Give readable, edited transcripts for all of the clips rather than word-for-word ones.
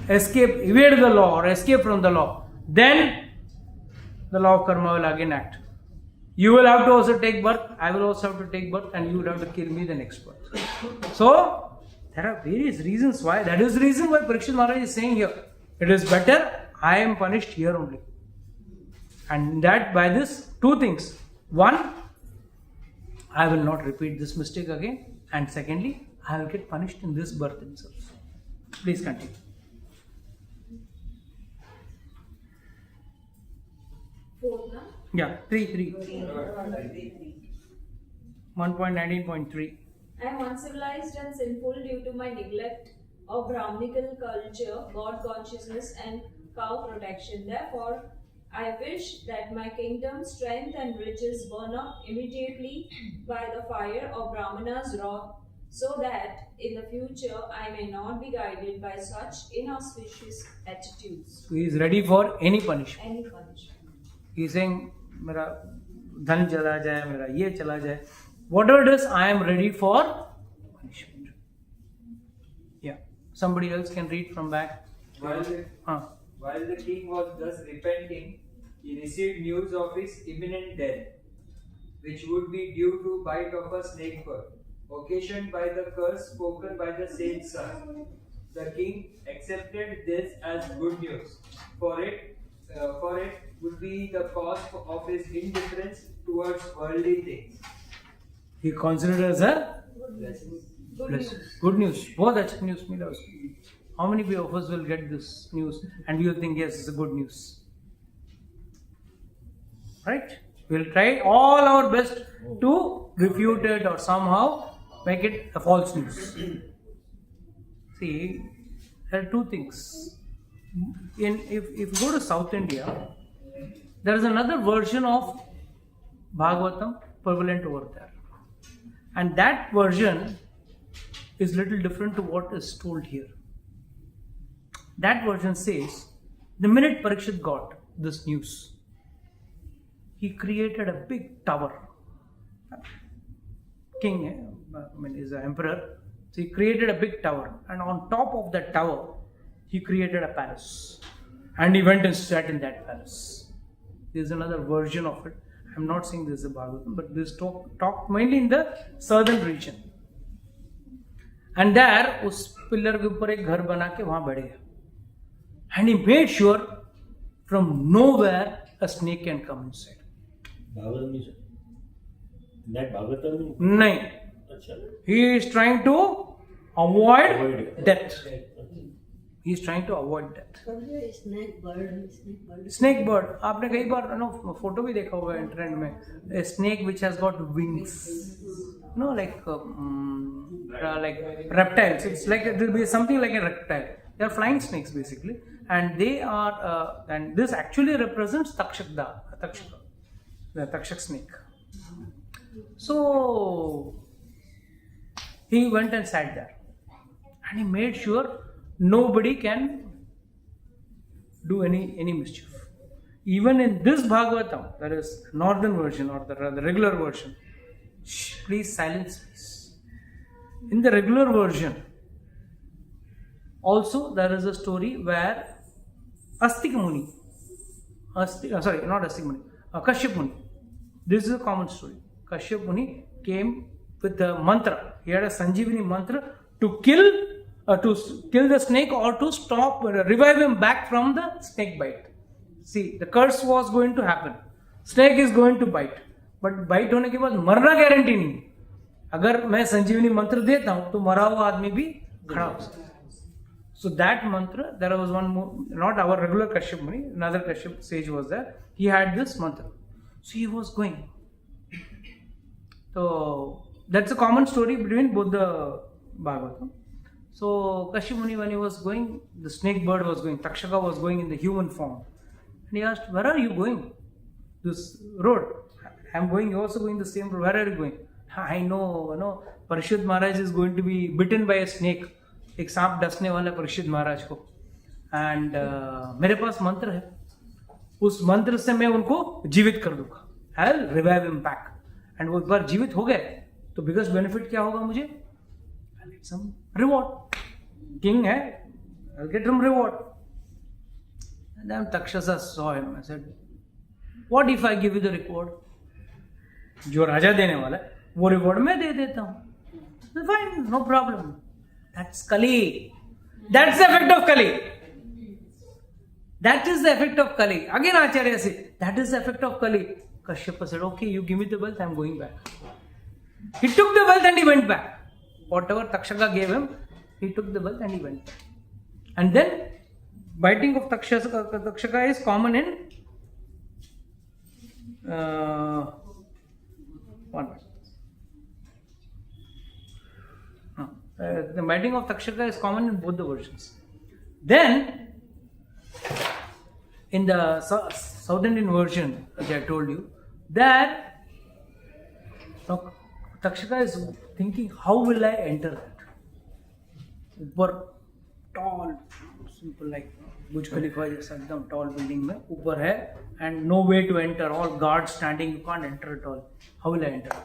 escape, evade the law or escape from the law, then the law of karma will again act. You will have to also take birth, I will also have to take birth, and you will have to kill me the next birth. So there are various reasons why. That is the reason why Parikshit Maharaj is saying here, it is better I am punished here only. And that by this, two things. One, I will not repeat this mistake again. And secondly, I will get punished in this birth itself. Please continue. Yeah, 1.19.3. I am uncivilized and sinful due to my neglect of Brahminical culture, God consciousness, and cow protection. Therefore, I wish that my kingdom, strength, and riches burn up immediately by the fire of Brahmana's wrath, so that in the future I may not be guided by such inauspicious attitudes. So he is ready for any punishment. Any punishment. He is saying, मेरा धन चला जाए, मेरा ये चला जाए. Whatever it is, I am ready for punishment. Yeah. Somebody else can read from back. While the king was thus repenting, he received news of his imminent death, which would be due to bite of a snake bird, occasioned by the curse spoken by the saint's son. The king accepted this as good news, for it would be the cause of his indifference towards worldly things. He considered as a Blessing. good news. बहुत अच्छा news मिला उसको. How many of us will get this news and we will think yes, it's a good news? Right? We'll try all our best to refute it or somehow make it a false news. See, there are two things. If you go to South India, there is another version of Bhagavatam prevalent over there. And that version is little different to what is told here. That version says, the minute Parikshit got this news, he created a big tower. King, is an emperor, so he created a big tower, and on top of that tower, he created a palace, and he went and sat in that palace. There is another version of it. I am not saying this is a Bhagavatam, but this talk mainly in the southern region. And there, उस pillar के ऊपर एक घर बना के वहां बैठ गया. And he made sure from nowhere a snake can come inside. Bhagavatam is that Bhagavatam? नहीं. अच्छा. He is trying to avoid death. He is trying to avoid death. Snake bird Snake bird. आपने कई बार photo भी देखा होगा internet में. A snake which has got wings. Like reptiles. It's like it will be something like a reptile. They are flying snakes basically, and they are. And this actually represents Takshaka, the Takshak snake. So he went and sat there, and he made sure nobody can do any mischief. Even in this Bhagavatam, that is northern version or the regular version. Shh, please silence please. In the regular version, also there is a story where Astika Muni, Kashyap Muni. This is a common story. Kashyap Muni came with a mantra. He had a Sanjeevani mantra to kill the snake or to stop, revive him back from the snake bite. See, the curse was going to happen. Snake is going to bite. But bite होने के बाद मरना guarantee नहीं. अगर मैं संजीवनी मंत्र देता हूं तो मरा हुआ आदमी भी खड़ा हो सकता है. So that mantra, there was one more, not our regular Kashyap Muni, another Kashyap sage was there. He had this mantra. So he was going. So that's a common story between both the Bhagavatam. So Kashyap Muni, when he was going, the snake bird was going, Takshaka was going in the human form. And he asked, where are you going? This road. I am going, you also going the same road. Where are you going? I know, Parikshit Maharaj is going to be bitten by a snake. एक सांप डसने वाला परीक्षित महाराज को. And मेरे पास मंत्र है, उस मंत्र से मैं उनको जीवित कर दूंगा. I will revive him back. And वो एक बार जीवित हो गए तो बिगेस्ट बेनिफिट क्या होगा मुझे? I get some reward. King है, I'll get some reward. And then Takshasa saw him. I said, what if I give you the reward? जो राजा देने वाला है वो रिवॉर्ड मैं दे देता हूँ. Fine, no problem. That's Kali. That's the effect of Kali. That is the effect of Kali. Again Acharya said, that is the effect of Kali. Kashyapa said, okay, you give me the wealth, I am going back. He took the wealth and he went back. Whatever Takshaka gave him, he took the wealth and he went back. And then, biting of Takshaka is common in one minute. The biting of Takshaka is common in both the versions. Then, in the South Indian version, which I told you, that Takshaka is thinking, how will I enter that? ऊपर tall, simple like Burj Khalifa जैसा एकदम tall building में ऊपर है and no way to enter, all guards standing, you can't enter at all. How will I enter?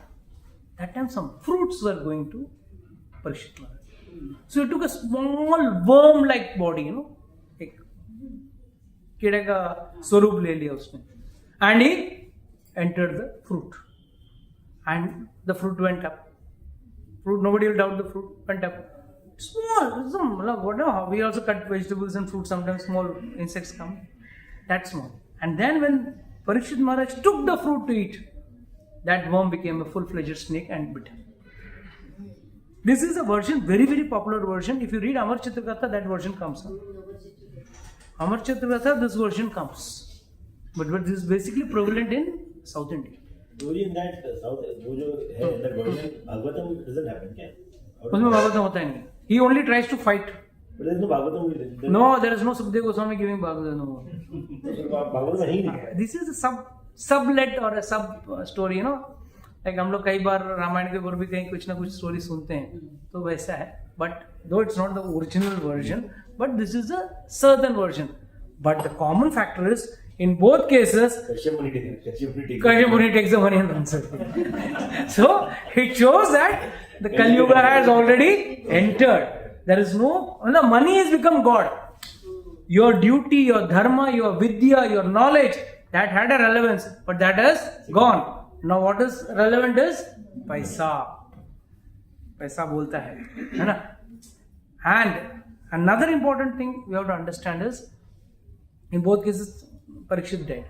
That time some fruits were going to Parikshit Maharaj. So he took a small worm-like body, एक कीड़े का स्वरूप ले लिया उसने, and he entered the fruit, and the fruit went up. Fruit, nobody will doubt the fruit went up. Small, whatever. We also cut vegetables and fruit. Sometimes small insects come. That small. And then when Parikshit Maharaj took the fruit to eat, that worm became a full-fledged snake and bit him. This is a version, very, very popular version. If you read Amar Chitragatha, that version comes. Amar Chitragatha, this version comes. But this is basically prevalent in South India. In that South, that version, Bhagavatam doesn't happen, क्या? उसमें भागवतम होता ही नहीं. He only tries to fight. But there is no Bhagavatam. No, there is no Sukadeva Goswami giving Bhagavatam. No. Bhagavatam है ही नहीं. This is a sublet or a sub story, Like हम लोग कई बार रामायण के ऊपर भी कहीं कुछ ना कुछ स्टोरी सुनते हैं, तो वैसा है. But though it's not the original version, but this is a southern version. But the common factor is, in both cases, Kashyap Muni takes the money and runs away. So it shows that the Kali Yuga has already entered. There is no money has become God. Your duty, your dharma, your vidya, your knowledge, that had a relevance, but that has gone. Now what is relevant is paisa. Paisa bolta hai na? And another important thing we have to understand is, in both cases, Parikshit died.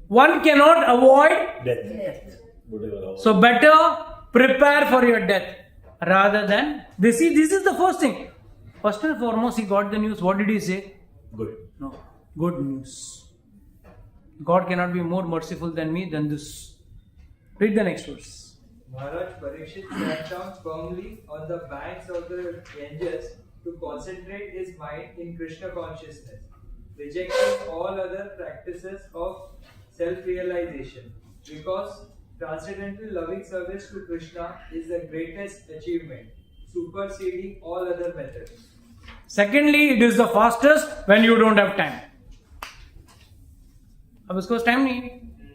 One cannot avoid Death. So better prepare for your death rather than this. See, this is the first thing. First and foremost, he got the news. What did he say? Good. No, good news. God cannot be more merciful than me than this. Read the next verse. Maharaj Parikshit sat down firmly on the banks of the Ganges to concentrate his mind in Krishna consciousness, rejecting all other practices of self-realization, because transcendental loving service to Krishna is the greatest achievement, superseding all other methods. Secondly, it is the fastest when you don't have time. अब इसको time नहीं,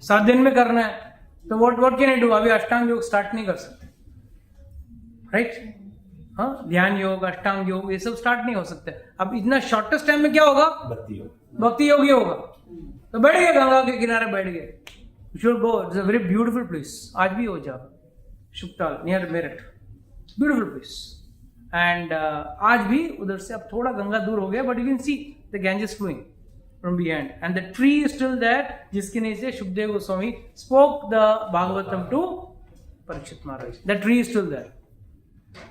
7 दिन में करना है, तो what can I do? अभी अष्टांग योग स्टार्ट नहीं कर सकते, राइट? हाँ, ध्यान योग, अष्टांग योग, ये सब स्टार्ट नहीं हो सकते. अब इतना शॉर्टेस्ट टाइम में क्या होगा? भक्ति योग ही होगा. तो बैठ गए गंगा के किनारे, बैठ गए. You should go. It's a very beautiful place. आज भी हो जाओ, Shuktal near Meerut, beautiful place. And आज भी उधर से अब थोड़ा गंगा दूर हो गया, but you can see the Ganges flowing from behind, and the tree is still there. जिसके नीचे Shukdev Goswami spoke the Bhagavatam to Parikshit Maharaj. The tree is still there,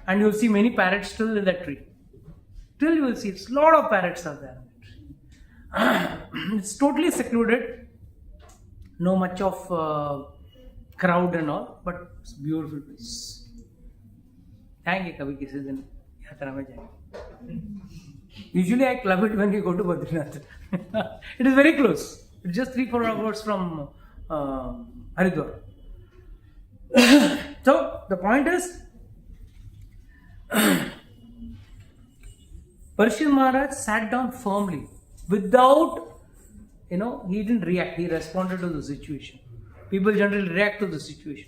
and you will see many parrots still in that tree. Still you will see a lot of parrots are there. It's totally secluded. No much of crowd and all, but it's a beautiful place. जाएंगे कभी किसी दिन यात्रा में जाएंगे. Usually I club it when we go to Badrinath. It is very close. It's just 3-4 hours from Haridwar. So the point is, Parikshit Maharaj sat down firmly without, he didn't react. He responded to the situation. People generally react to the situation.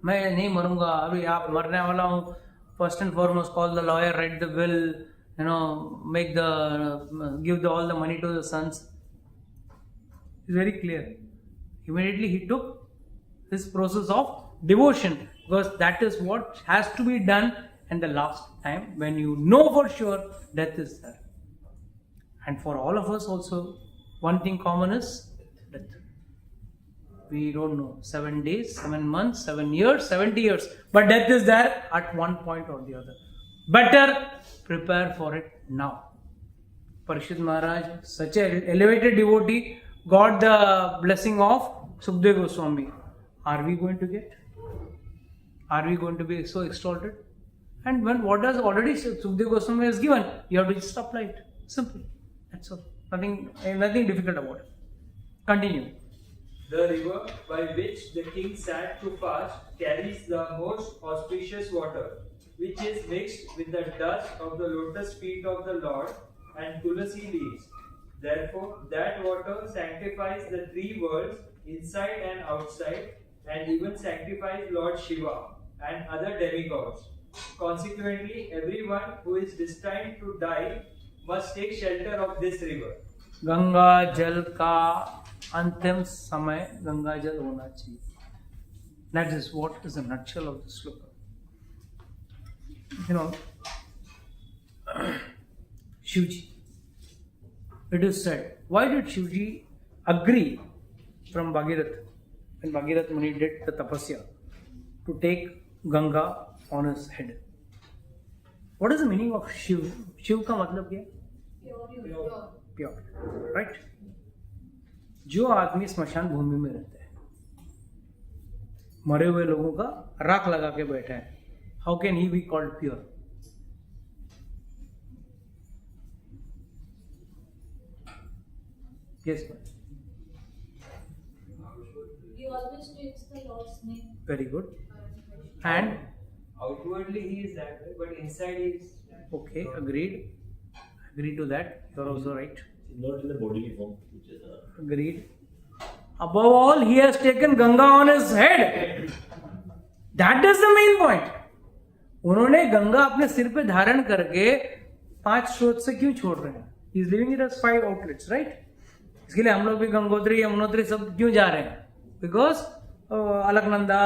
मैं नहीं मरूंगा, अभी आप मरने वाला हूँ. First and foremost, call the lawyer, write the will, make the give all the money to the sons. It's very clear. Immediately he took this process of devotion, because that is what has to be done. And the last time, when you know for sure death is there. And for all of us also, one thing common is death. We don't know, 7 days, 7 months, 7 years, 70 years, but death is there at one point or the other. Better prepare for it now. Parikshit Maharaj, such an elevated devotee, got the blessing of Sukadeva Goswami. Are we going to get? Are we going to be so exalted? And when what does already Sukadeva Goswami has given, you have to just apply it. Simple. That's all. Nothing difficult about it. Continue. The river by which the king sat to fast carries the most auspicious water, which is mixed with the dust of the lotus feet of the Lord and tulasi leaves. Therefore, that water sanctifies the three worlds, inside and outside, and even sanctifies Lord Shiva and other demigods. Consequently, everyone who is destined to die must take shelter of this river. Ganga जल का अंतिम समय गंगा जल होना चाहिए. That is what is the nutshell of the sloka. Shivji. It is said, why did Shivji agree from Bhagirath, when Bhagirath Muni did the tapasya, to take Ganga on his head? What is the meaning of Shiv? Shiv का मतलब क्या? Pure. Right? जो आदमी स्मशान भूमि में रहता है, मरे हुए लोगों का राख लगा के बैठा है, how can he be called pure? Yes, ma'am. He always takes the Lord's name. Very good. And Outwardly he is that way, but inside he is okay, agreed. Agree to that. You are also right. Not in the bodily form, which is Agreed. Above all, he has taken Ganga on his head. That is the main point. उन्होंने गंगा अपने सिर पे धारण करके 5 स्रोत से क्यों छोड़ रहे हैं? He is leaving it as 5 outlets, right? इसके लिए हम लोग भी गंगोत्री यमुनोत्री सब क्यों जा रहे हैं? Because अलकनंदा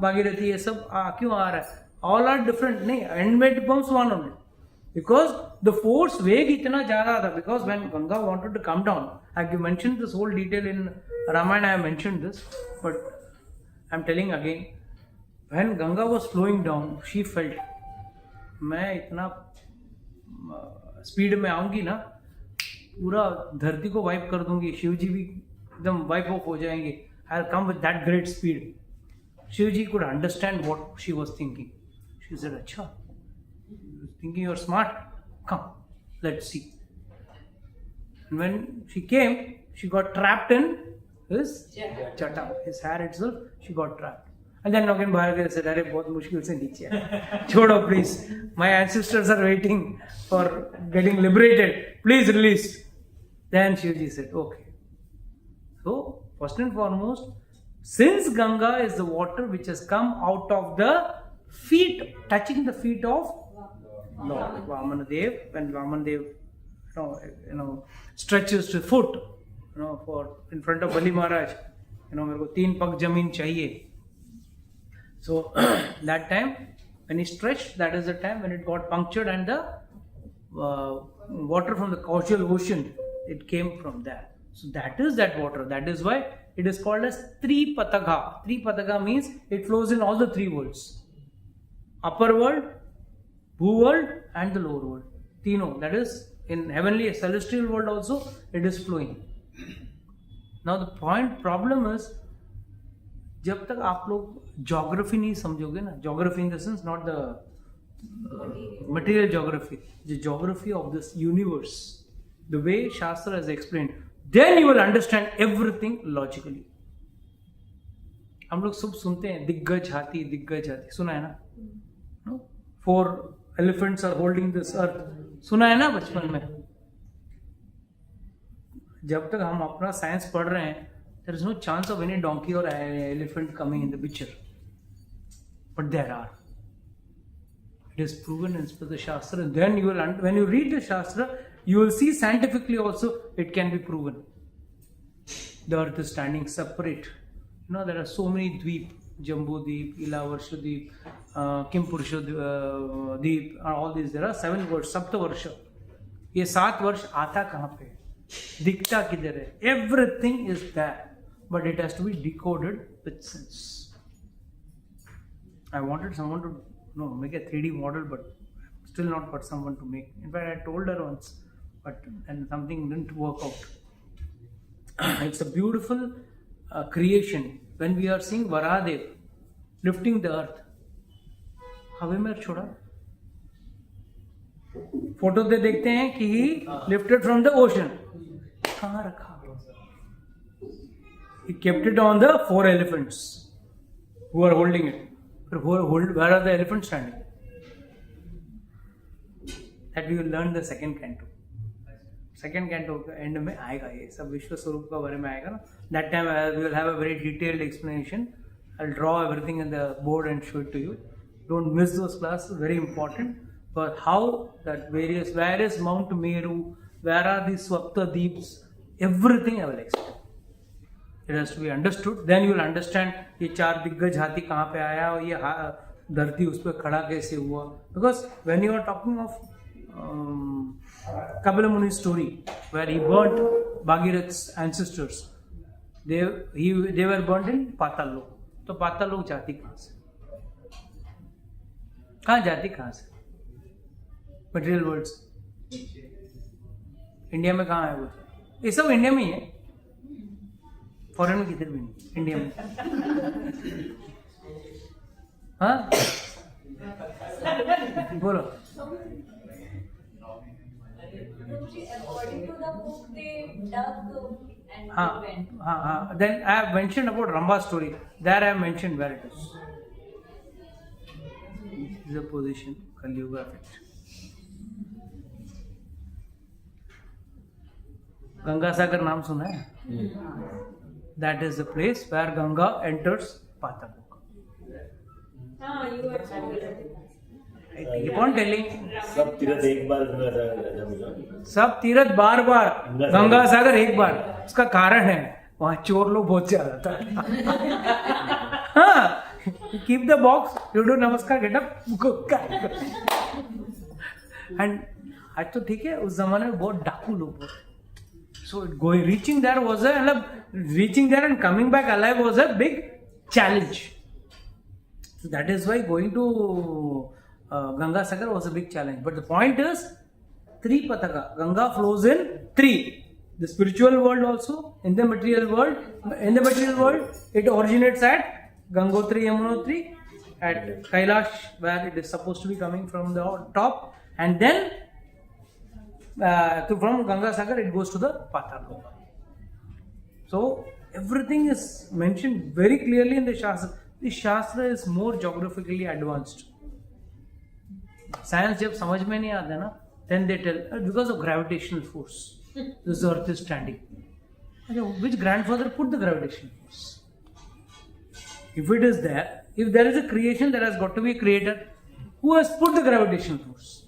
भागीरथी ये सब क्यों आ रहा है? All are different. नहीं, end में becomes one only. Because the force वेग इतना जा रहा था. Because when Ganga wanted to come down, I have mentioned this whole detail in Ramayana. I have mentioned this, but I am telling again. When Ganga was flowing down, she felt, मैं इतना speed में आऊंगी ना, पूरा धरती को wipe कर दूंगी. शिव जी भी एकदम वाइप ऑफ हो जाएंगे. I'll come with that great speed. Shiv ji could understand what she was thinking. She said, "Acha, thinking you're smart. Come, let's see." And when she came, she got trapped in his chata, his hair itself. She got trapped. And then again Bhargava said, "Arey, बहुत मुश्किल से नीचे है. छोड़ो please. My ancestors are waiting for getting liberated. Please release." Then Shivji said, "Okay." So first and foremost, since Ganga is the water which has come out of the feet, touching the feet of Lord Vamanadev, when Vamanadev, stretches his foot, for in front of Bali Maharaj, मेरे को 3 पग जमीन चाहिए. So that time when he stretched, that is the time when it got punctured and the water from the causal ocean, it came from there. So that is that water. That is why it is called as Tripataka. Tripataka means it flows in all the 3 worlds. Upper world, Bhu world and the lower world. Tino, that is in heavenly celestial world also it is flowing. Now the problem is, जब तक आप लोग geography नहीं समझोगे ना, geography in the sense not the material geography, the geography of this universe, the way shastra has explained, then you will understand everything logically. हम लोग सब सुनते हैं दिग्गज हाथी, सुना है ना? 4 elephants are holding this earth, सुना है ना बचपन में? जब तक हम अपना साइंस पढ़ रहे हैं, there is no chance of any donkey or elephant coming in the picture, but there are. It is proven as per the Shastra. Then you will, when you read the Shastra, you will see scientifically also it can be proven. The earth is standing separate. You know, there are so many dweep, Jambu Deep, Ilavarsha Deep, Kimpurusha Deep, and all these. There are 7 words, Saptavarsha. ये 7 वर्ष आता कहाँ पे है? दिखता किधर है? Everything is there, but it has to be decoded with sense. I wanted someone to make a 3D model, but still not got someone to make. In fact, I told her once, and something didn't work out. It's a beautiful creation. When we are seeing Varahadev lifting the earth, हवे में छोड़ा. Photo पे देखते हैं कि he lifted from the ocean. कहाँ रखा? He kept it on the 4 elephants who are holding it. Where are the elephants standing? That we will learn the second canto. Second canto का end में आएगा ये सब विश्व स्वरूप का बारे में आएगा ना. That time we will have a very detailed explanation. I'll draw everything in the board and show it to you. Don't miss those classes. Very important. But how that where is Mount Meru, where are these Swapta Deeps, everything I will explain. It has to be understood. Then you will understand ये 4 दिग्गज हाथी कहाँ पे आया और ये धरती उस पर खड़ा कैसे हुआ. Because when you are talking of Kapila Muni's story, where he burnt Bhagirath's ancestors, they were burnt in Patal Lok. तो पाताल लोक जाती कहाँ से? कहाँ जाती कहाँ से? मटेरियल वर्ल्ड से. इंडिया में कहाँ है वो? ये सब इंडिया में ही है. फॉरेन में किधर भी नहीं, इंडिया में. हाँ बोलो. According to the book, they dug and went. Then I have mentioned about Ramba's story. There I have mentioned where it is. This is the position, Kali Yuga effect. Ganga Sagar नाम सुना है? That is the place where Ganga enters Patal Lok. You are so I keep on telling. सब तीर्थ एक बार गंगा सागर. सब तीर्थ बार बार, गंगा सागर एक बार. उसका कारण है वहाँ चोर लोग बहुत ज्यादा था. हाँ, keep the box, you do namaskar, get up, go. And आज तो ठीक है, उस जमाने में बहुत डाकू लोग थे. So reaching there and coming back alive was a big challenge. So that is why going to Ganga Sagar was a big challenge. But the point is, 3 pataka. Ganga flows in 3. The spiritual world also, in the material world. In the material world, it originates at Gangotri, Yamunotri, at Kailash, where it is supposed to be coming from the top. And then, from Ganga Sagar, it goes to the Patal Lok. So, everything is mentioned very clearly in the Shastra. The Shastra is more geographically advanced. Science जब समझ में नहीं आता ना, then they tell because of gravitational force, this earth is standing. Which grandfather put the gravitational force? If it is there, if there is a creation, there has got to be a creator. Who has put the gravitational force?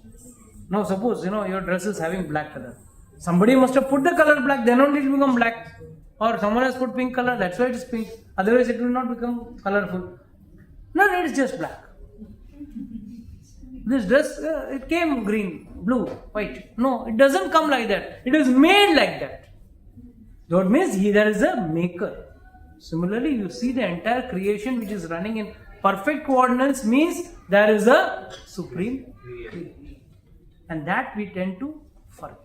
Now suppose your dress is having black color. Somebody must have put the color black, then only it will become black. Or someone has put pink color, that's why it is pink. Otherwise it will not become colorful. No, it is just black. This dress, it came green, blue, white. No, it doesn't come like that. It is made like that. That means there is a maker. Similarly, you see the entire creation which is running in perfect coordinates means there is a supreme creator. And that we tend to forget.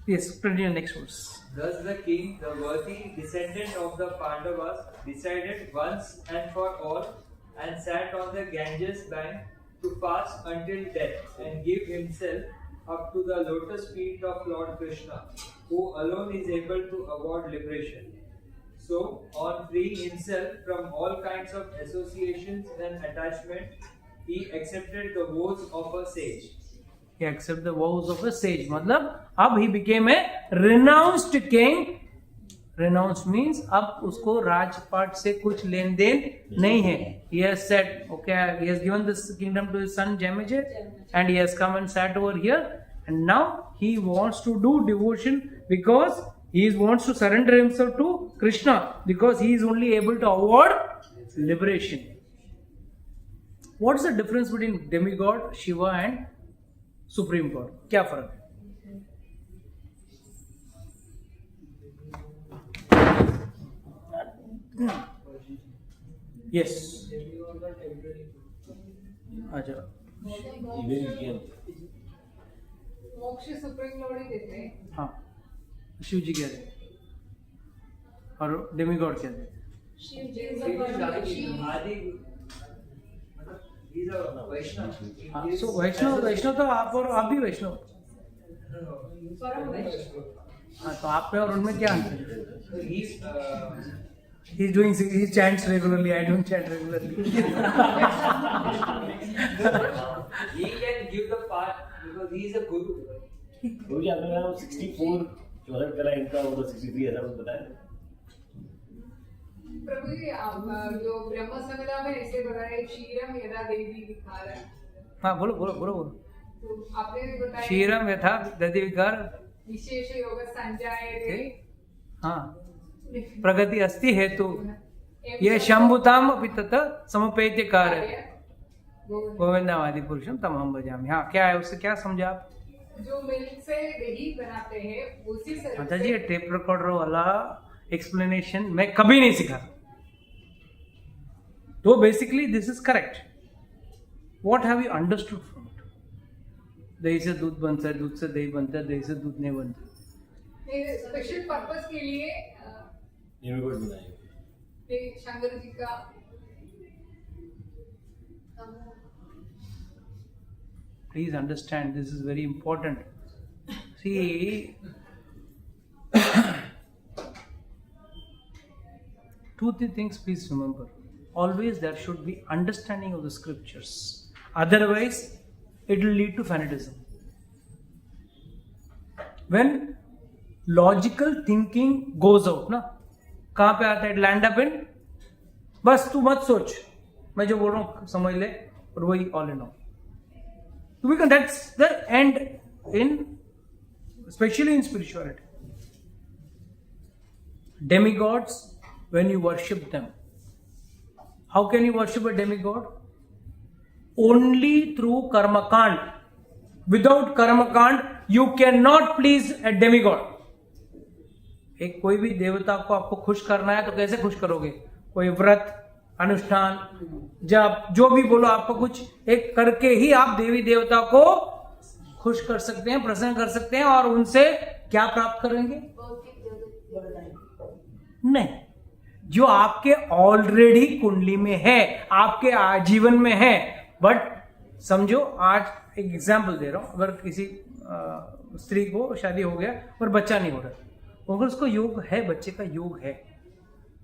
Yes, continue next verse. Thus the king, the worthy descendant of the Pandavas, decided once and for all and sat on the Ganges bank to fast until death and give himself up to the lotus feet of Lord Krishna, who alone is able to award liberation. So, on freeing himself from all kinds of associations and attachment, he accepted the vows of a sage. He accepted the vows of a sage. Matlab, ab he became a renounced king Renounce means अब उसको राजपाट से कुछ लेन then नहीं है. He has said, okay, he has given this kingdom to his son Jamije, and he has come and sat over here, and now he wants to do devotion because he wants to surrender himself to Krishna, because he is only able to award liberation. What is the difference between demigod, Shiva and Supreme God? क्या फर्क है? Yes. अच्छा. Even you can. मोक्ष supreme Lord ही देते हैं. हाँ. शिव जी कहते हैं. और डेमीगॉड कहते हैं. Shiv ji is a god. आदि he's a Vaishnav. हाँ. So वैष्णव तो आप और आप भी वैष्णव. Param Vaishnav. हाँ. तो आप पे और उनमें क्या अंतर है? So He chants regularly. I don't chant regularly. he can give the path because he is a guru. क्योंकि आपने कहा 64 चौदह कला इनका वो तो 63 ऐसा कुछ बताया. प्रभु जी आप जो ब्रह्म संहिता में ऐसे बताया क्षीरम यदा देवी विकार है. हाँ. बोलो. तो आपने भी बताया क्षीरम यथा दधि विकार. विशेष योग संजायते. हाँ. प्रगति अस्ति हेतु ये शंभुताम अपि तत् समुपेत्य कार्य गोविंदावादि पुरुषम तमहम भजामि. हाँ. क्या है उससे क्या समझा आप? जो मिल्क से दही बनाते हैं उसी से माता जी ये टेप रिकॉर्डर वाला एक्सप्लेनेशन मैं कभी नहीं सीखा. तो basically this is correct. What have you understood from it? दही से दूध बनता है, दूध से दही बनता है, दही से दूध नहीं बनता. स्पेशल पर्पस के लिए डेमीगॉड बनाए. शंकर जी का Please understand, this is very important. See, two, three things please remember. Always there should be understanding of the scriptures. Otherwise, it will lead to fanatism. When logical thinking goes out, ना कहाँ पे आता है? Land up in बस तू मत सोच, मैं जो बोल रहा हूँ समझ ले, और वही all in all. Because that's the end in, especially in spirituality. Demigods, when you worship them, how can you worship a demigod? Only through karma kand. Without karma kand, you cannot please a demigod. एक कोई भी देवता को आपको खुश करना है तो कैसे खुश करोगे? कोई व्रत, अनुष्ठान, जब जो भी बोलो आपको कुछ एक करके ही आप देवी देवता को खुश कर सकते हैं, प्रसन्न कर सकते हैं, और उनसे क्या प्राप्त करेंगे? नहीं. जो आपके ऑलरेडी कुंडली में है, आपके जीवन में है. बट समझो, आज एक एग्जांपल दे रहा हूं, अगर किसी स्त्री को शादी हो गया और बच्चा नहीं हो रहा, अगर उसको योग है, बच्चे का योग है,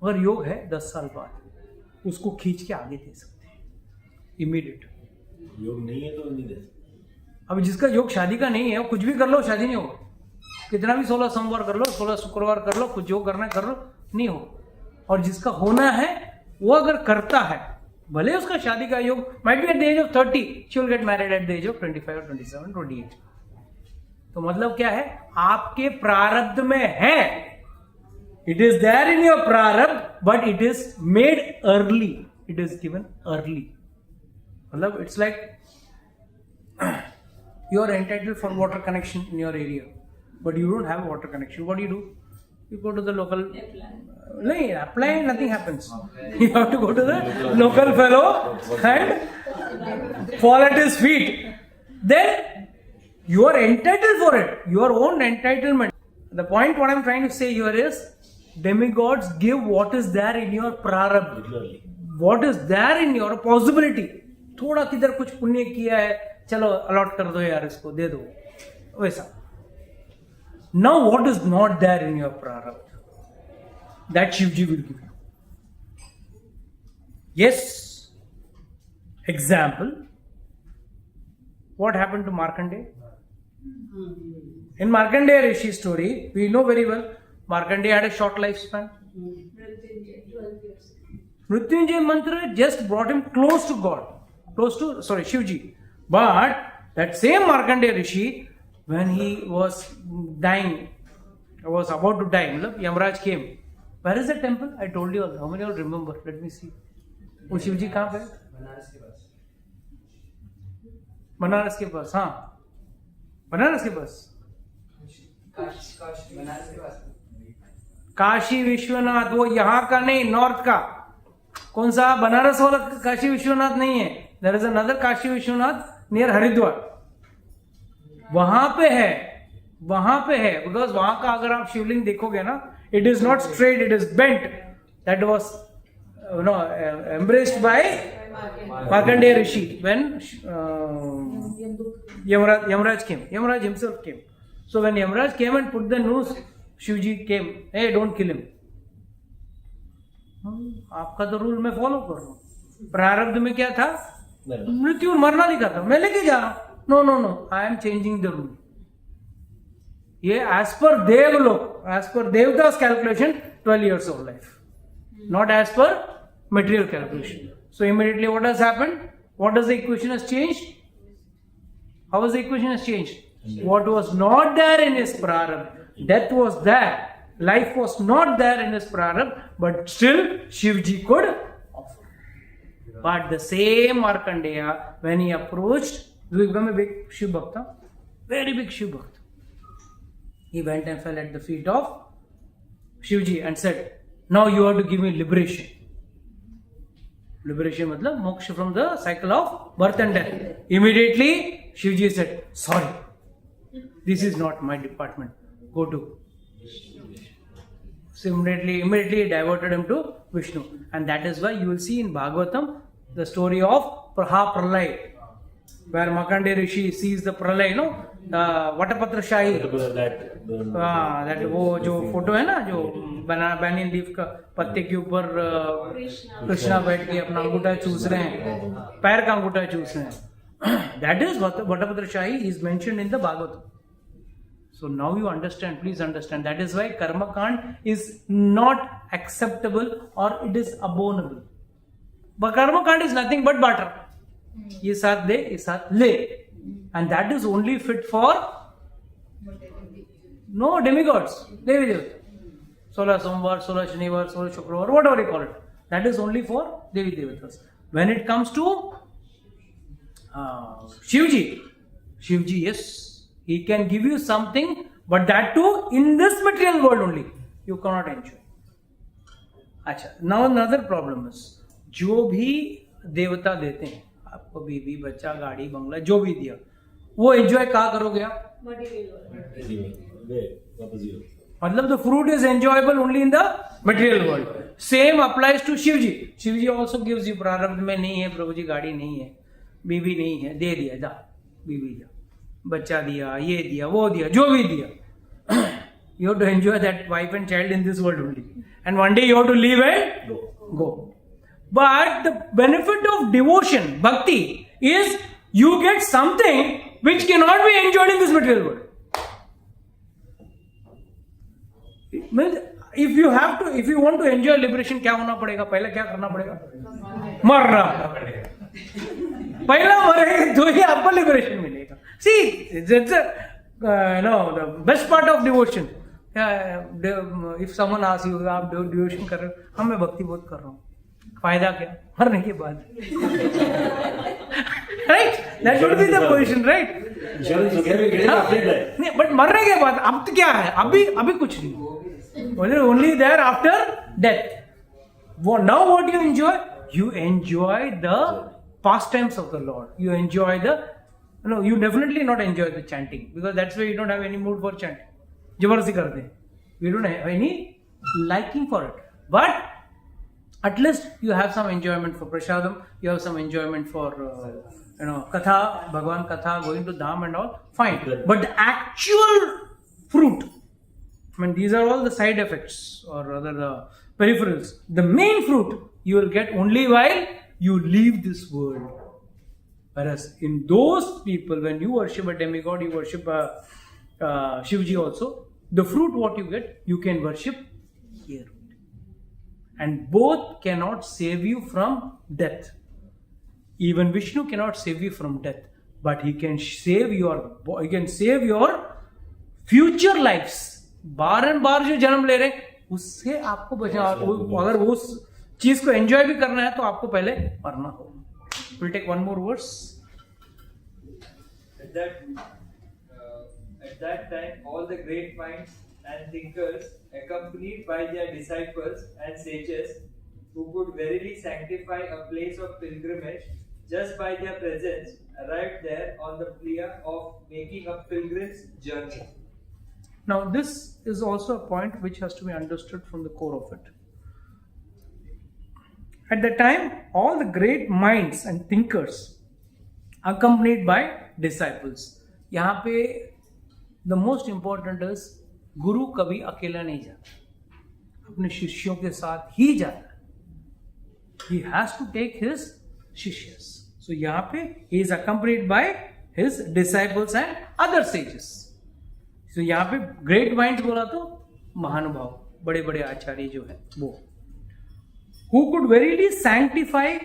अगर योग है 10 साल बाद उसको खींच के आगे दे सकते हैं इमीडिएट. योग नहीं है तो नहीं दे सकते. अब जिसका योग शादी का नहीं है वो कुछ भी कर लो, शादी नहीं होगा. कितना भी 16 सोमवार कर लो, 16 शुक्रवार कर लो, कुछ जो करना है कर लो, नहीं हो. और जिसका होना है वो अगर करता है, भले उसका शादी का योग might be at the age of 30, she will get married at the age of 25 और 27, 28. तो मतलब क्या है? आपके प्रारब्ध में है. It is there in your prarabdha, but it is made early. It is given early. मतलब it's like you are entitled for water connection in your area, but you don't have water connection. What do? You go to the local. नहीं, apply, nothing happens. You have to go to the local fellow and fall at his feet. Then you are entitled for it. Your own entitlement. The point what I'm trying to say here is, demigods give what is there in your prarabdha, what is there in your possibility. थोड़ा किधर कुछ पुण्य किया है, चलो allot कर दो यार, इसको दे दो, वैसा. Now what is not there in your prarabdha, that Shivji will give you. Yes. Example, what happened to Markandeya? In Markandeya Rishi story, we know very well, Markandeya had a short lifespan. Mrityunjay, 12 years. Mrityunjay mantra just brought him close to God, Shivji. But that same Markandeya Rishi, when he was dying, was about to die, Yamaraj came. Where is the temple? I told you all. How many of you remember? Let me see. वो शिवजी कहाँ पे? बनारस के पास. हाँ, बनारस के पास. काशी विश्वनाथ, वो यहाँ का नहीं, नॉर्थ का. कौन सा? बनारस वाला काशी विश्वनाथ नहीं है. There is another Kashi Vishwanath near Haridwar. वहां पे है, बिकॉज वहां का अगर आप शिवलिंग देखोगे ना, it is not straight, it is bent. That was embraced by Markandeya Rishi when Yamaraj came. Yamaraj himself came. So when Yamaraj came and put the noose, Shivji came. Hey, don't kill him. आपका तो rule मैं follow कर रहा हूँ. प्रारब्ध में क्या था? मृत्यु, मरना लिखा था. मैं लेके जा रहा हूँ. No, I am changing the rule. ये एज पर देवलोक, एज पर devta's calculation 12 years of life, not as per material calculation. So immediately what has happened? What does the equation has changed? How was the equation has changed? What was not there in his prarabdha, death was there. Life was not there in his prarabdha, but still Shivji could offer. But the same Markandeya, when he approached, he became a big Shiv Bhakta, very big Shiv Bhakta. He went and fell at the feet of Shivji and said, now you have to give me liberation. Liberation matlab moksha from the cycle of birth and death. Immediately Shivji said, sorry, this is not my department, go to. So immediately he diverted him to Vishnu. And that is why you will see in Bhagavatam the story of Praha-Pralay, where Markandeya Rishi sees the Pralay, Vatapatra Shahi. that वो जो photo है ना, जो banyan leaf का पत्ते के ऊपर कृष्णा बैठ के अपना अंगूठा चूस रहे हैं, पैर का अंगूठा चूस रहे हैं. That is Vatapatra Shahi is mentioned in the Bhagavatam. So now you understand, please understand. That is why Karma Kand is not acceptable or it is abominable. But Karma Kand is nothing but barter. ये साथ दे, ये साथ ले. And that is only fit for no demigods, Devi Devata. 16 Somvar, 16 Shanivar, 16 Shukravar, whatever you call it. That is only for Devi Devatas. When it comes to Shivji, yes, he can give you something, but that too in this material world only. You cannot enjoy. अच्छा, now another problem is, जो भी देवता देते हैं आपको, बीवी, बच्चा, गाड़ी, बंगला, जो भी दिया, वो एंजॉय कहाँ करोगे आप? मतलब the fruit is enjoyable only in the material world. Same applies to Shivji. Shivji also gives you, प्रारब्ध में नहीं है प्रभु जी, गाड़ी नहीं है, बीवी नहीं है, दे दिया, जा बीवी दिया, बच्चा दिया, ये दिया, वो दिया, जो भी दिया. You have to enjoy that wife and child in this world only. And one day you have to leave and go. But the benefit of devotion, bhakti, is you get something which cannot be enjoyed in this material world. If you want to enjoy liberation, क्या होना पड़ेगा? पहले क्या करना पड़ेगा? मरना पड़ेगा. पहला मरेगा तो ही आपको liberation मिलेगा. See, that's the best part of devotion. If someone asks you, आप devotion कर रहे हो, हाँ मैं भक्ति बहुत कर रहा हूँ. फायदा क्या? मरने के बाद. Right? That should be the position, right? But मरने के बाद अब तो क्या है? अभी कुछ नहीं. Only there after death. Now what you enjoy? You enjoy the pastimes of the Lord. You enjoy you definitely not enjoy the chanting, because that's why you don't have any mood for chanting. जबरदस्ती करते हैं. You don't have any liking for it. But at least you have some enjoyment for prasadam. You have some enjoyment for katha, Bhagwan katha, going to dham and all. Fine. But the actual fruit, I mean, these are all the side effects, or rather the peripherals. The main fruit you will get only while you leave this world. Whereas in those people, when you worship a demigod, you worship Shivji also, the fruit what you get, you can worship here. And both cannot save you from death. Even Vishnu cannot save you from death, but he can save your future lives. बार जो जन्म ले रहे हैं उससे आपको बचा, अगर वो उस चीज को एंजॉय भी करना है तो आपको पहले मरना होगा. We'll take one more verse. At that time, all the great minds and thinkers, accompanied by their disciples and sages, who could verily sanctify a place of pilgrimage just by their presence, arrived there on the plea of making a pilgrim's journey. Now, this is also a point which has to be understood from the core of it. At the time, all the great minds and thinkers, accompanied by disciples. यहाँ पे the most important is गुरु कभी अकेला नहीं जाता, अपने शिष्यों के साथ ही जाता है. He has to take his शिष्यस. So यहाँ पे he is accompanied by his disciples and other sages. So यहाँ पे great minds बोला तो महानुभाव, बड़े बड़े आचार्य जो है वो, who could verily sanctify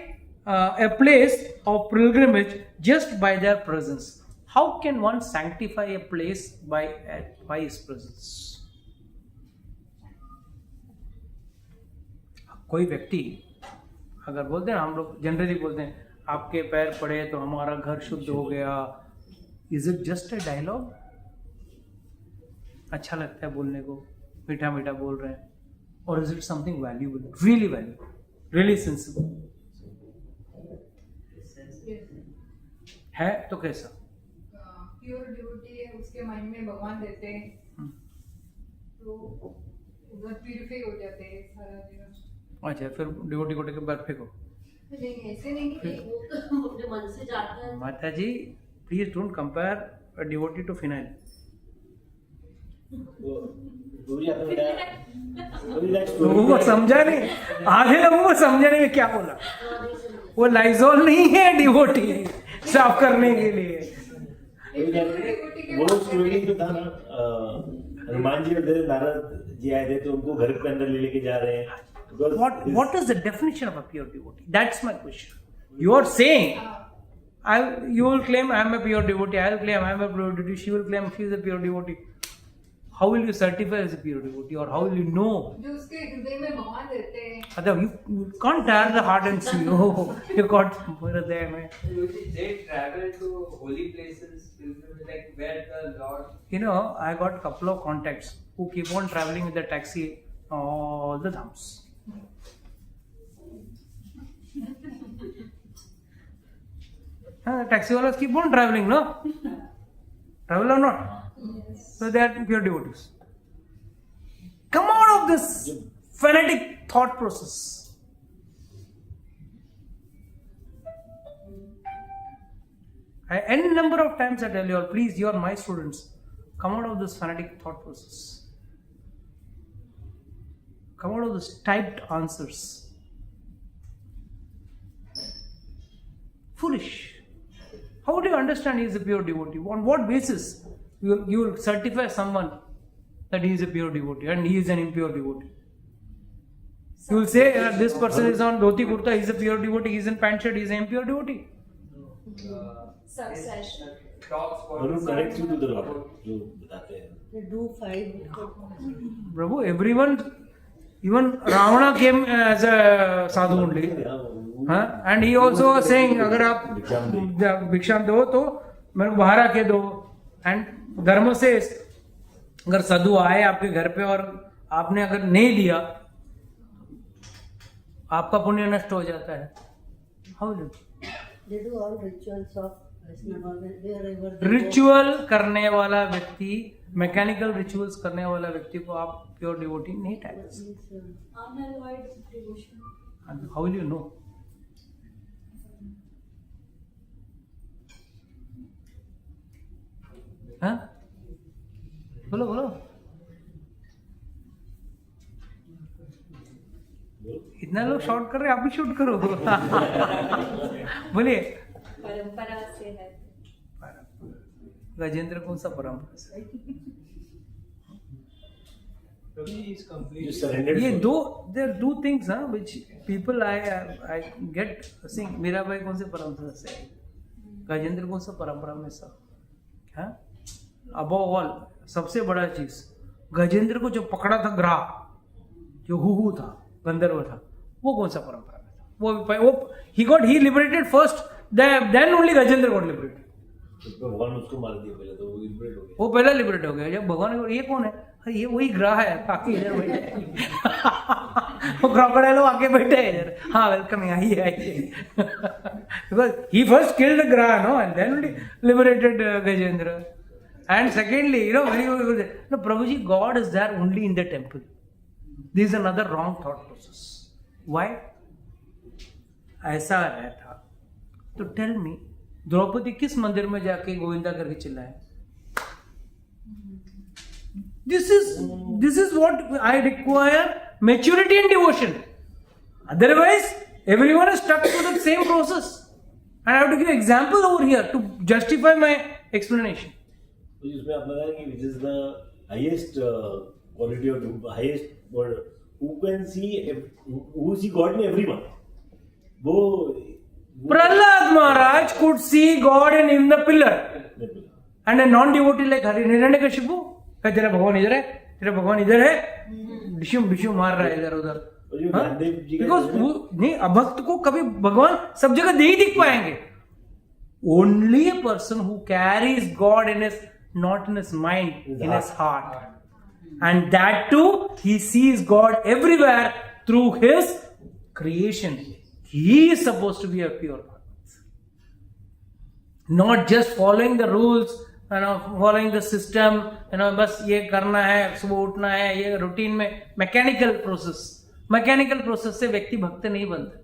a place of pilgrimage just by their presence. How can one sanctify a place by his presence? कोई व्यक्ति अगर बोलते हैं, हम लोग जनरली बोलते हैं आपके पैर पड़े तो हमारा घर शुद्ध हो गया. Is it just a dialogue? अच्छा लगता है बोलने को, मीठा मीठा बोल रहे हैं, और is it something valuable, really valuable, really sensible है? तो कैसा प्योर डिवोटी है, उसके माइंड में भगवान रहते हैं, तो उधर प्यूरिफाई हो जाते हैं सारा जीवन. अच्छा, फिर डिवोटी को टेके बाहर फेंको. नहीं, ऐसे नहीं कि वो तो अपने मन से जाता है. माता जी, please don't compare a devotee to phenyl. लोगों को समझा नहीं, आधे लोगों को समझा नहीं क्या बोला. वो लाइजोल नहीं है डिवोटी साफ करने के लिए. वो स्टोरी तो था ना, हनुमान जी और नारद जी आए थे तो उनको घर के अंदर लेके जा रहे हैं. What is the definition of a pure devotee? That's my question. You are saying, you will claim I am a pure devotee, I will claim I am a pure devotee, she will claim she is a pure devotee. How will you certify as a pure devotee, or how will you know? जो उसके हृदय में भगवान रहते हैं. You can't tear the heart and see, oh, you got हृदय में. They travel to holy places, like where the Lord. You know, I got couple of contacts who keep on traveling with the taxi all the dhams. Taxi walas keep on traveling, no? Travel or not? So they are pure devotees. Come out of this fanatic thought process. Any number of times I tell you all, please, you are my students. Come out of this fanatic thought process. Come out of this typed answers. Foolish. How do you understand he is a pure devotee? On what basis you will certify someone that he is a pure devotee and he is an impure devotee? You will say this person is on dhoti kurta, he is a pure devotee, he is in pant shirt, he is an impure devotee. Succession. Talks for और वो connect to the Lord जो बताते हैं. They do fight. Prabhu, everyone, even Ravana came as a sadhu only. And he also was saying, अगर आप भिक्षा दो तो मेरे को बाहर आके दो. And धर्म से अगर साधु आए आपके घर पे और आपने अगर नहीं दिया, आपका पुण्य नष्ट हो जाता है. How will you? They do all rituals of Vaishnava wherever they ritual करने वाला व्यक्ति, मैकेनिकल रिचुअल्स करने वाला व्यक्ति को आप प्योर डिवोटी नहीं टैग कर सकते. Unalloyed devotion. How will you know? हाँ, बोलो बोलो. इतना लोग शॉर्ट कर रहे हैं, आप भी शूट करो. बोलिए. परंपरा से है. गजेंद्र कौन सा परंपरा से? You surrendered. ये for it. there are two things which people I get saying. Mirabai कौन से परंपरा से आई, गजेंद्र कौन सा परंपरा में सब, हाँ, above all सबसे बड़ा चीज, गजेंद्र को जो पकड़ा था ग्रह, जो हुहू था, गंधर्व था, वो कौन सा परंपरा में था? वो he liberated first, then only Gajendra got liberated. तो भगवान उसको मार दिया पहले, तो वो लिबरेट हो गया. वो पहला लिबरेट हो गया. जब भगवान ने ये कौन है, अरे ये वही ग्रह है, आके इधर बैठे हैं. वो क्रोकोडाइल आके बैठे हैं इधर. हाँ, वेलकम, आइए आइए. Because he first killed the grah, no, and then only liberated Gajendra. And secondly, no, Prabhuji, God is there only in the temple. This is another wrong thought process. Why? ऐसा रहता तो टेल मी, द्रौपदी किस मंदिर में जाके गोविंदा करके चिल्लाए? This is what I require, maturity and devotion. Otherwise, everyone is stuck to the same process. And I have to give example over here to justify my explanation. तो इसमें आप लगा कि which is the highest quality of the highest word, who can see God in everyone. वो Prahlad Maharaj could see God in the pillar. And a non-devotee like Hiranyakashipu, तेरा भगवान इधर है, तेरा भगवान इधर है, डिशुम डिशुम मार रहा है इधर उधर. बिकॉज नहीं, अभक्त को कभी भगवान सब जगह नहीं दिख पाएंगे. Only a person who carries God in his, not in his mind, in his heart. And that too, he sees God everywhere through his creation. He is supposed to be a pure Bhagavat. Not just following the rules, following the system, बस ये करना है, सुबह उठना है, ये routine में mechanical process से व्यक्ति भक्त नहीं बनता.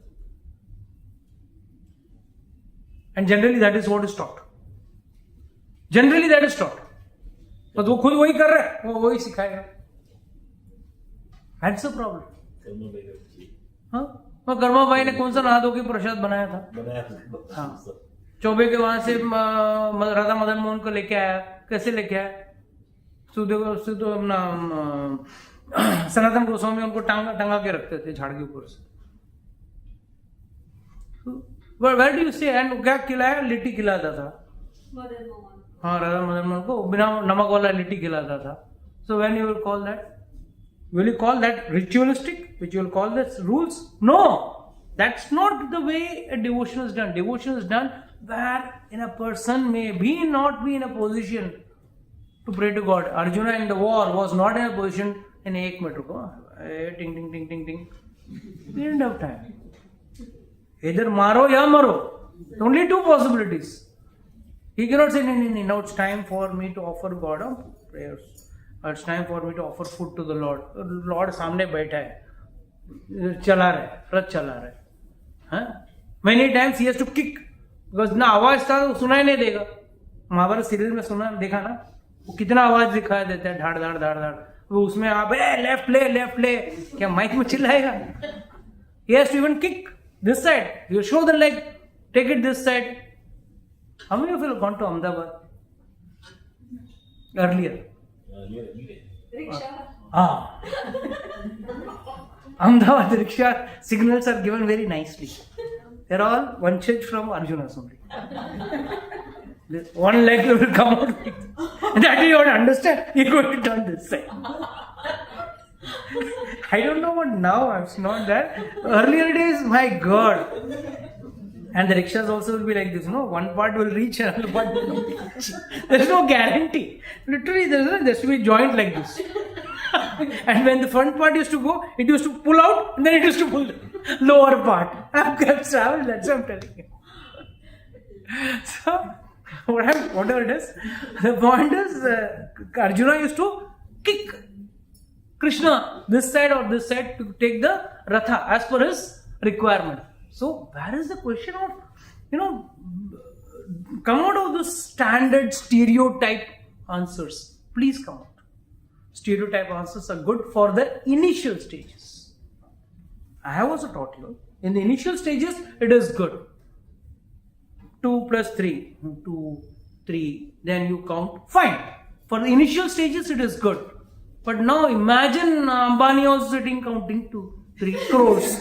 And generally that is what is taught. तो वो खुद वही कर रहा है, वो वही सिखाएगा. That's the problem. हाँ, कर्मा भाई ने कौन सा नहा धो के प्रसाद बनाया था? हाँ, चौबे के वहां से राधा मदन मोहन को लेके आया. कैसे लेके आया? सनातन गोस्वामी उनको टंगा के रखते थे झाड़ के ऊपर से. वेयर डू यू से? एंड क्या खिलाया? लिट्टी खिलाता था. मदन मोहन. हाँ, राधा मदन मोहन को बिना नमक वाला लिट्टी खिलाता था. So when you will call that? Will you call that ritualistic? Which you will call that rules? No! That's not the way a devotion is done. Devotion is done where a person may not be in a position to pray to God. Arjuna in the war was not in a position in 1 minute ko. Ting, ting, ting, ting, ting. He didn't have time. Either maro ya maro. Only two possibilities. He cannot say, no, now it's time for me to offer God prayers. It's time for me to offer food to the Lord. Lord सामने बैठा है, चला रहा है, रथ चला रहा है. हाँ? Many times he has to kick because ना आवाज था तो सुनाई नहीं देगा. महाभारत सीरियल में सुना देखा ना, वो कितना आवाज दिखाई देता है, धाड़ धाड़ धाड़ धाड़. वो उसमें आप लेफ्ट ले, क्या माइक में चिल्लाएगा? He has to even kick this side. You show the leg, take it this side. How many of you have gone to Ahmedabad earlier? Rickshaw. Ah. Ahmedabad rickshaw signals are given very nicely. They're all one change from Arjuna's only. This one leg will come out. That you don't understand. You're going to turn this side. I don't know what now. It's not that. Earlier days, my God. And the rickshaws also will be like this, one part will reach, another part will not reach. There is no guarantee. Literally, there has to be a joint like this. And when the front part used to go, it used to pull out, and then it used to pull the lower part. I've traveled, that's what I'm telling you. So, whatever it is, the point is, Arjuna used to kick Krishna this side or this side to take the Ratha as per his requirement. So, where is the question of, come out of the standard stereotype answers. Please come out. Stereotype answers are good for the initial stages. I have also taught you, in the initial stages, it is good. 2 plus 3, 2, 3, then you count, fine. For the initial stages, it is good. But now imagine Ambani also sitting counting 2-3 crores.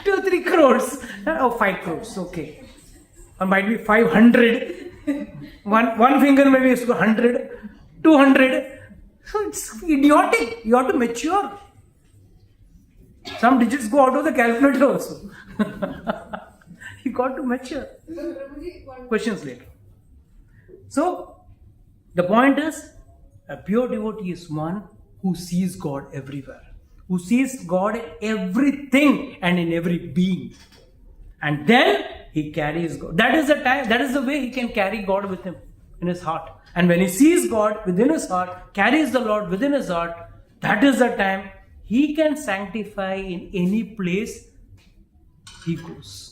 2-3 crores. Oh, 5 crores. Okay. Or might be 500. One finger maybe is 100, 200. So it's idiotic. You have to mature. Some digits go out of the calculator also. You got to mature. Questions later. So, the point is, a pure devotee is one who sees God everywhere, who sees God in everything and in every being. And then he carries God. That is the time, that is the way he can carry God with him in his heart. And when he sees God within his heart, carries the Lord within his heart, that is the time he can sanctify in any place he goes.